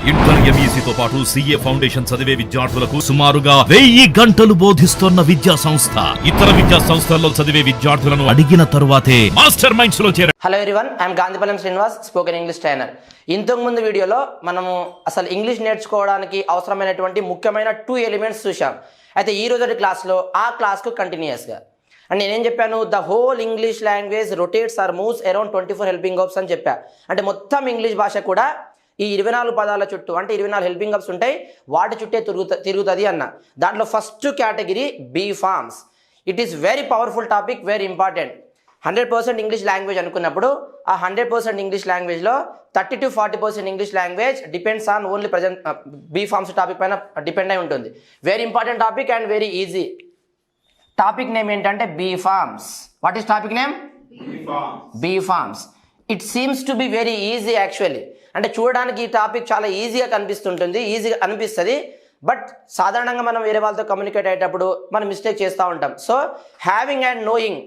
Inter ఎంఈసీతో పాటు CA foundation చదివే విద్యార్థులకు సుమారుగా 1000 గంటలు బోధిస్తున్న విద్యా సంస్థ. ఇతర విద్యా సంస్థల్లో చదివే విద్యార్థులను అడిగిన తరువాతే మాస్టర్ మైండ్స్ లో చేర. Hello everyone, I'm Gandhipallam Srinivas, spoken English trainer. ఇంతకు ముందు వీడియోలో మనము అసలు ఇంగ్లీష్ నేర్చుకోవడానికి అవసరమైనటువంటి ముఖ్యమైన 2 ఎలిమెంట్స్ చూసాం. అయితే ఈ రోజు క్లాస్లో ఆ క్లాస్కు కంటిన్యూస్గా అండ్ నేనేం చెప్పాను, the whole English language rotates or moves around 24 helping verbs అని చెప్పా. అంటే మొత్తం ఇంగ్లీష్ భాష కూడా ఈ 24 పదాల చుట్టూ, అంటే 24 హెల్పింగ్ వర్బ్స్ ఉంటాయి, వాటి చుట్టే తిరుగుతుంది అన్న. దాంట్లో first category be forms. It is very powerful topic, very important. 100% English language అనుకున్నప్పుడు ఆ 100% ఇంగ్లీష్ లాంగ్వేజ్లో 30 to 40% English language depends on only present be forms topic పైన డిపెండ్ అయి ఉంటుంది. Very important topic and very easy. Topic name ఏంటంటే be forms. What is topic name? Be forms. It seems to be very easy actually. అంటే చూడడానికి ఈ topic చాలా ఈజీగా కనిపిస్తుంటుంది, ఈజీగా అనిపిస్తుంది. బట్ సాధారణంగా మనం వేరే వాళ్ళతో కమ్యూనికేట్ అయ్యేటప్పుడు మనం మిస్టేక్ చేస్తూ ఉంటాం. So having and knowing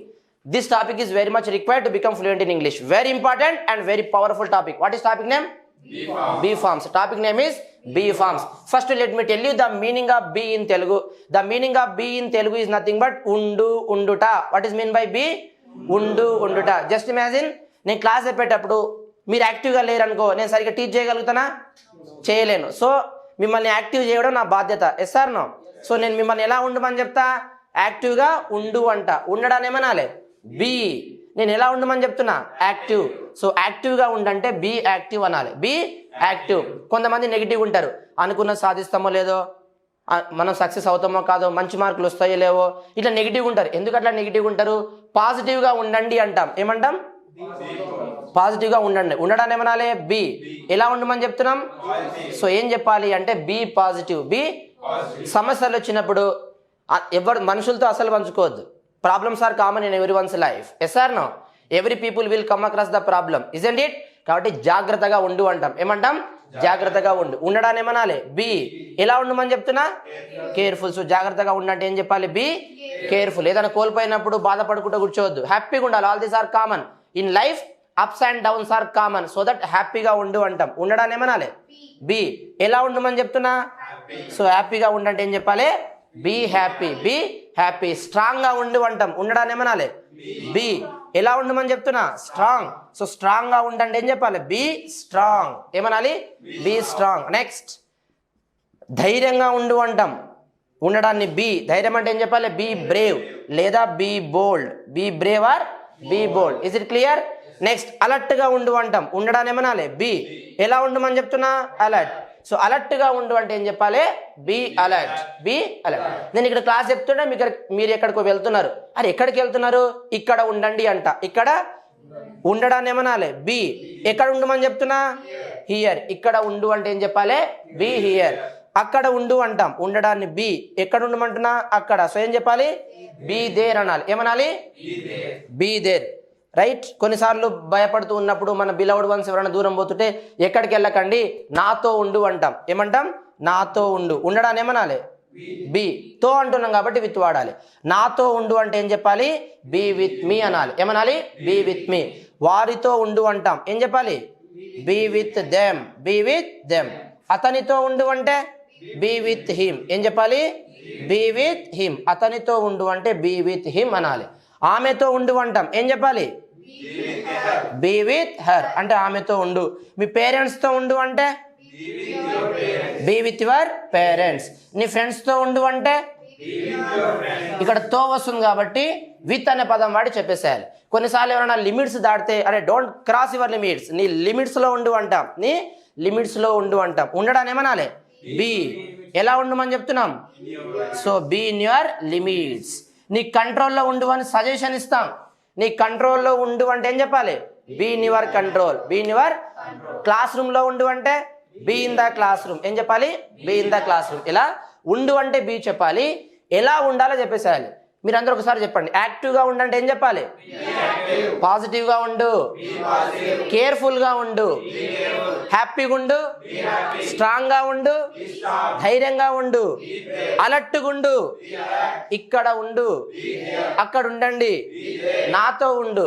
this topic is very much required to become fluent in English. Very important and very powerful topic. What is topic name? Be forms. Topic name is be forms. First let me tell you the meaning of be in Telugu. The meaning of be in Telugu is nothing but ఉండు, ఉండుట. What is mean by be? ఉండు, ఉండుట. Just imagine, నేను class చెప్పేటప్పుడు మీరు యాక్టివ్గా లేరనుకో, నేను సరిగ్గా టీచ్ చేయగలుగుతానా? చేయలేను. సో మిమ్మల్ని యాక్టివ్ చేయడం నా బాధ్యత. Yes or no? సో నేను మిమ్మల్ని ఎలా ఉండమని చెప్తా? యాక్టివ్గా ఉండు అంట. ఉండడాన్ని ఏమనాలి? బీ. నేను ఎలా ఉండమని చెప్తున్నా? యాక్టివ్. సో యాక్టివ్గా ఉండంటే బీ యాక్టివ్ అనాలి. Be active. కొంతమంది నెగిటివ్ ఉంటారు, అనుకున్న సాధిస్తామో లేదో, మనం సక్సెస్ అవుతామో కాదో, మంచి మార్కులు వస్తాయో లేవో, ఇట్లా నెగిటివ్ ఉంటారు. ఎందుకు అట్లా నెగిటివ్ ఉంటారు? పాజిటివ్గా ఉండండి అంటాం. ఏమంటాం? పాజిటివ్గా ఉండండి. ఉండడాన్ని ఏమనాలి? బి. ఎలా ఉండమని చెప్తున్నాం? సో ఏం చెప్పాలి అంటే బీ పాజిటివ్. బీ. సమస్యలు వచ్చినప్పుడు ఎవరు మనుషులతో అసలు పంచుకోవద్దు. Problems are common in every one's life. Yes or no? Every people will come across the problem, isn't it? కాబట్టి జాగ్రత్తగా ఉండు అంటాం. ఏమంటాం? జాగ్రత్తగా ఉండు. ఉండడాన్ని ఏమనాలి? బీ. ఎలా ఉండమని చెప్తున్నా? కేర్ఫుల్. సో జాగ్రత్తగా ఉండంటే ఏం చెప్పాలి? Be careful. ఏదైనా కోల్పోయినప్పుడు బాధపడుకుంటూ కూర్చోవద్దు, హ్యాపీగా ఉండాలి. All these are common in life. Ups and downs are common. So that హ్యాపీగా ఉండు అంటాం. ఉండడాన్ని ఏమనాలి? బీ. ఎలా ఉండమని చెప్తున్నా? సో హ్యాపీగా ఉండంటే ఏం చెప్పాలి? Be happy. Be happy. స్ట్రాంగ్గా ఉండు అంటాం. ఉండడాన్ని ఏమనాలి? బీ. ఎలా ఉండమని చెప్తున్నా? స్ట్రాంగ్. సో స్ట్రాంగ్గా ఉండంటే ఏం చెప్పాలి? Be strong. ఏమనాలి? Be strong. నెక్స్ట్, ధైర్యంగా ఉండు అంటాం. ఉండడాన్ని బీ. ధైర్యం అంటే ఏం చెప్పాలి? బీ బ్రేవ్ లేదా be bold. Be brave or be bold. Is it clear? Next, అలర్ట్గా ఉండు అంటాం. ఉండడాన్ని ఏమనాలి? బీ. ఎలా ఉండమని చెప్తున్నా? అలర్ట్. సో అలర్ట్గా ఉండు అంటే ఏం చెప్పాలి? Be alert. Be alert. నేను ఇక్కడ క్లాస్ చెప్తున్నా, మీరు ఎక్కడికో వెళ్తున్నారు. అరే ఎక్కడికి వెళ్తున్నారు? ఇక్కడ ఉండండి అంట. ఇక్కడ ఉండడాన్ని ఏమనాలి? బీ. ఎక్కడ ఉండమని చెప్తున్నా? హియర్. ఇక్కడ ఉండు అంటే ఏం చెప్పాలి? Be here. అక్కడ ఉండు అంటాం. ఉండడాన్ని బీ. ఎక్కడ ఉండమంటున్నా? అక్కడ. సో ఏం చెప్పాలి? బీ దేర్ అనాలి. ఏమనాలి? Be there. రైట్. కొన్నిసార్లు భయపడుతూ ఉన్నప్పుడు మన బిలౌడ్ వన్స్ ఎవరైనా దూరం పోతుంటే ఎక్కడికి వెళ్ళకండి, నాతో ఉండు అంటాం. ఏమంటాం? నాతో ఉండు. ఉండడాన్ని ఏమనాలి? బీ. తో అంటున్నాం కాబట్టి విత్ వాడాలి. నాతో ఉండు అంటే ఏం చెప్పాలి? బీ విత్ మీ అనాలి. ఏమనాలి? Be with me. వారితో ఉండు అంటాం. ఏం చెప్పాలి? Be with them. Be with them. అతనితో ఉండు అంటే బీ విత్ హిమ్. ఏం చెప్పాలి? Be with him. అతనితో ఉండు అంటే బీ విత్ హిమ్ అనాలి. ఆమెతో ఉండు అంటాం. ఏం చెప్పాలి? Be with her. అంటే ఆమెతో ఉండు. మీ పేరెంట్స్తో ఉండు అంటే బీ విత్ యువర్ పేరెంట్స్. నీ ఫ్రెండ్స్తో ఉండు అంటే ఇక్కడ తో వస్తుంది కాబట్టి విత్ అనే పదం వాడి చెప్పేసేయాలి. కొన్నిసార్లు ఎవరైనా లిమిట్స్ దాటితే, అరే డోంట్ క్రాస్ యువర్ లిమిట్స్, నీ లిమిట్స్లో ఉండు అంటాం. నీ లిమిట్స్లో ఉండు అంటాం. ఉండడాన్ని ఏమనాలి? బీ. ఎలా ఉండమని చెప్తున్నాం? So be in your limits. నీ కంట్రోల్లో ఉండు అని సజెషన్ ఇస్తాం. నీ కంట్రోల్లో ఉండు అంటే ఏం చెప్పాలి? Be in your control. Be in your class రూమ్లో ఉండు అంటే be in the class room. ఏం చెప్పాలి? Be in the class room. ఇలా ఉండు అంటే బీ చెప్పాలి. ఎలా ఉండాలో చెప్పేసేయాలి. మీరందరూ ఒకసారి చెప్పండి. యాక్టివ్గా ఉండంటే ఏం చెప్పాలి? పాజిటివ్గా ఉండు, కేర్ఫుల్గా ఉండు, హ్యాపీగా ఉండు, స్ట్రాంగ్గా ఉండు, ధైర్యంగా ఉండు, అలర్ట్గా ఉండు, ఇక్కడ ఉండు, అక్కడ ఉండండి, నాతో ఉండు,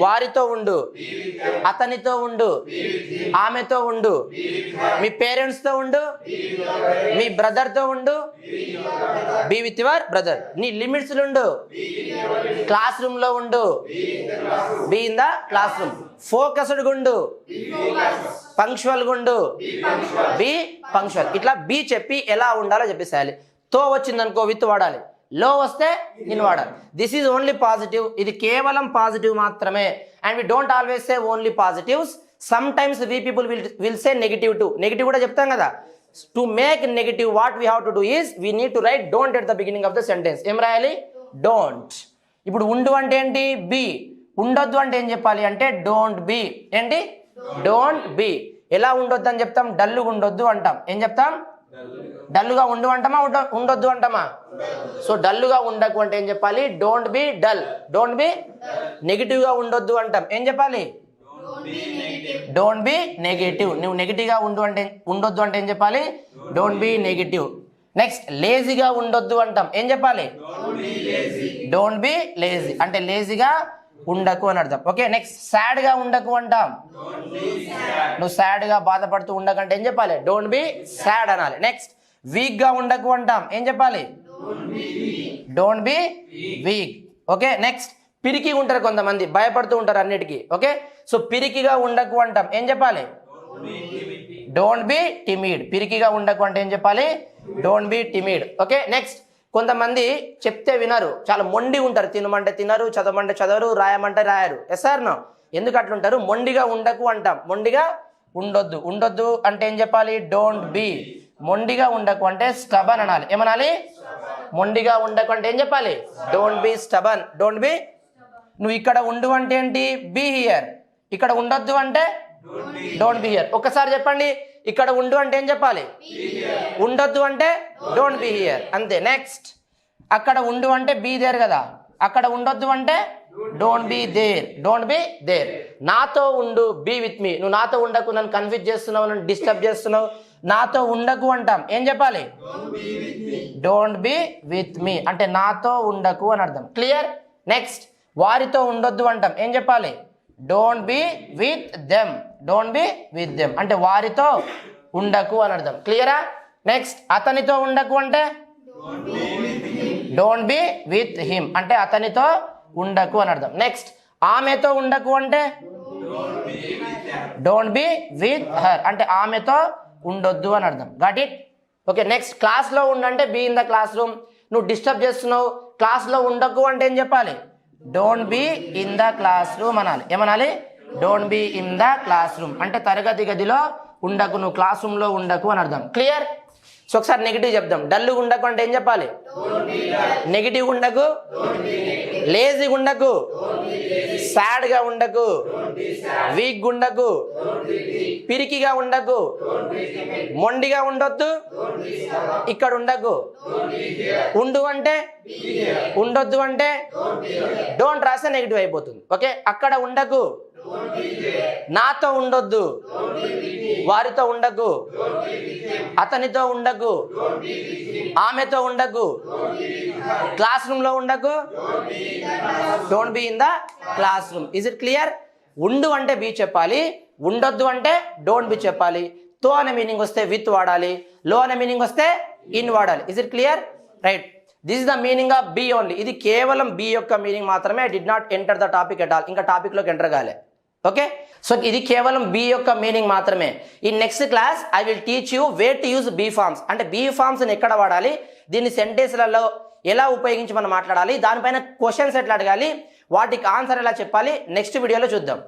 వారితో ఉండు, అతనితో ఉండు, ఆమెతో ఉండు, మీ పేరెంట్స్తో ఉండు, మీ బ్రదర్తో ఉండు, బీ విత్ యువర్ బ్రదర్. నీ లిమిట్స్ ఉండు, క్లాస్ రూమ్ లో ఉండు, be in the class room. Focused గుండు, పంక్చువల్ గుండు, బీ పంక్చువల్. ఇట్లా బీ చెప్పి ఎలా ఉండాలో చెప్పేసేయాలి. తో వచ్చిందనుకో విత్ వాడాలి, లో వస్తే ఇన్ వాడాలి. This is only positive. ఇది కేవలం పాజిటివ్ మాత్రమే. And we don't always say only positives. Sometimes we people will say negative too. Negative కూడా చెప్తాం కదా. To make negative, what we have to do is we need to write don't at the beginning of the sentence. ఏం రాయాలి? don't. ఇప్పుడు ఉండు అంటే ఏంటి? B. ఉండొద్దు అంటే ఏం చెప్పాలి అంటే డోంట్ బి. ఏంటి? Don't be. ఎలా ఉండొద్దు అని చెప్తాం? డల్లుగా ఉండొద్దు అంటాం. ఏం చెప్తాం? డల్లుగా ఉండు అంటామా, ఉండొద్దు అంటామా? సో డల్లుగా ఉండకు అంటే ఏం చెప్పాలి? Don't B dull. Don't be నెగిటివ్గా ఉండొద్దు అంటాం. ఏం చెప్పాలి? Don't B negative. నువ్వు నెగిటివ్గా ఉండొద్దు అంటే ఏం చెప్పాలి? Don't B negative. నెక్స్ట్ లేజీగా ఉండొద్దు అంటాం. ఏం చెప్పాలి? డోంట్ బి లేజీ అంటే లేజీగా ఉండకు అని అర్థం. ఓకే. నెక్స్ట్ సాడ్గా ఉండకు అంటాం. నువ్వు సాడ్గా బాధపడుతూ ఉండకంటే ఏం చెప్పాలి? డోంట్ బి సాడ్ అనాలి. నెక్స్ట్ వీక్గా ఉండకు అంటాం. ఏం చెప్పాలి? Don't B week. Okay. Next పిరికి ఉంటారు కొంతమంది, భయపడుతూ ఉంటారు అన్నిటికీ. ఓకే. సో పిరికిగా ఉండకు అంటాం. ఏం చెప్పాలి? Don't B timid. పిరికిగా ఉండకు అంటే ఏం చెప్పాలి? Don't B timid. Okay. Next కొంతమంది చెప్తే వినరు, చాలా మొండి ఉంటారు. తినమంటే తినరు, చదవమంటే చదవరు, రాయమంటే రాయరు. Yes or no? ఎందుకు అట్లుంటారు? మొండిగా ఉండకు అంటాం. మొండిగా ఉండొద్దు. ఉండొద్దు అంటే ఏం చెప్పాలి? Don't B. మొండిగా ఉండకు అంటే స్టబన్ అనాలి. ఏమనాలి? మొండిగా ఉండకు అంటే ఏం చెప్పాలి? Don't be stubborn. Don't be. నువ్వు ఇక్కడ ఉండు అంటే ఏంటి? Be here. ఇక్కడ ఉండొద్దు అంటే డోంట్ బీ హియర్. ఒక్కసారి చెప్పండి. ఇక్కడ ఉండు అంటే ఏం చెప్పాలి? ఉండొద్దు అంటే డోంట్ బీ హియర్. అంతే. నెక్స్ట్ అక్కడ ఉండు అంటే బీ దేర్ కదా. అక్కడ ఉండొద్దు అంటే don't be there. Don't be there. నాతో ఉండు, బీ విత్ మీ. నువ్వు నాతో ఉండకు, నన్ను కన్ఫ్యూజ్ చేస్తున్నావు, నన్ను డిస్టర్బ్ చేస్తున్నావు, నాతో ఉండకు అంటాం. ఏం చెప్పాలి? డోంట్ బీ విత్ మీ అంటే నాతో ఉండకు అని అర్థం. క్లియర్? నెక్స్ట్ వారితో ఉండొద్దు అంటాం. ఏం చెప్పాలి? Don't be with them. Don't be with them అంటే వారితో ఉండకు అని అర్థం. క్లియరా? నెక్స్ట్ అతనితో ఉండకు అంటే డోంట్ బి విత్ హిమ్ అంటే అతనితో ఉండకు అని అర్థం. నెక్స్ట్ ఆమెతో ఉండకు అంటే డోంట్ బి విత్ హర్ అంటే ఆమెతో ఉండొద్దు అని అర్థం. Got it? ఓకే. నెక్స్ట్ క్లాస్లో ఉండంటే be in the class room. నువ్వు డిస్టర్బ్ చేస్తున్నావు, క్లాస్లో ఉండకు అంటే ఏం చెప్పాలి? Don't be in the class room అనాలి. ఏమనాలి? Don't be in the class room అంటే తరగతి గదిలో ఉండకు, నువ్వు క్లాస్ రూమ్లో ఉండకు అని అర్థం. క్లియర్? సో ఒకసారి నెగిటివ్ చెప్దాం. డల్లుగా ఉండకు అంటే ఏం చెప్పాలి? నెగిటివ్ ఉండకు, లేజీగా ఉండకు, సాడ్గా ఉండకు, వీక్గా ఉండకు, పిరికిగా ఉండకు, మొండిగా ఉండొద్దు, ఇక్కడ ఉండకు. ఉండు అంటే ఉండొద్దు అంటే డోంట్ రాస్తే నెగిటివ్ అయిపోతుంది. ఓకే. అక్కడ ఉండకు, నాతో ఉండొద్దు, వారితో ఉండకు, అతనితో ఉండకు, ఆమెతో ఉండకు, క్లాస్ రూమ్ లో ఉండకు, don't be in the class room. Is it clear? ఉండు అంటే బి చెప్పాలి, ఉండొద్దు అంటే డోంట్ బి చెప్పాలి. తో అనే మీనింగ్ వస్తే విత్ వాడాలి, లో అనే మీనింగ్ వస్తే ఇన్ వాడాలి. Is it clear? Right. This is the meaning of be only. ఇది కేవలం బి యొక్క మీనింగ్ మాత్రమే. I did not enter the topic at all. ఇంకా టాపిక్ లోకి ఎంటర్ కాలే. ఓకే. సో ఇది కేవలం బి యొక్క మీనింగ్ మాత్రమే. In next class I will teach you way to use be forms అంటే బీ ఫార్మ్స్ని ఎక్కడ వాడాలి, దీన్ని సెంటెన్స్లలో ఎలా ఉపయోగించి మనం మాట్లాడాలి, దానిపైన క్వశ్చన్స్ ఎట్లా అడగాలి, వాటికి ఆన్సర్ ఎలా చెప్పాలి నెక్స్ట్ వీడియోలో చూద్దాం.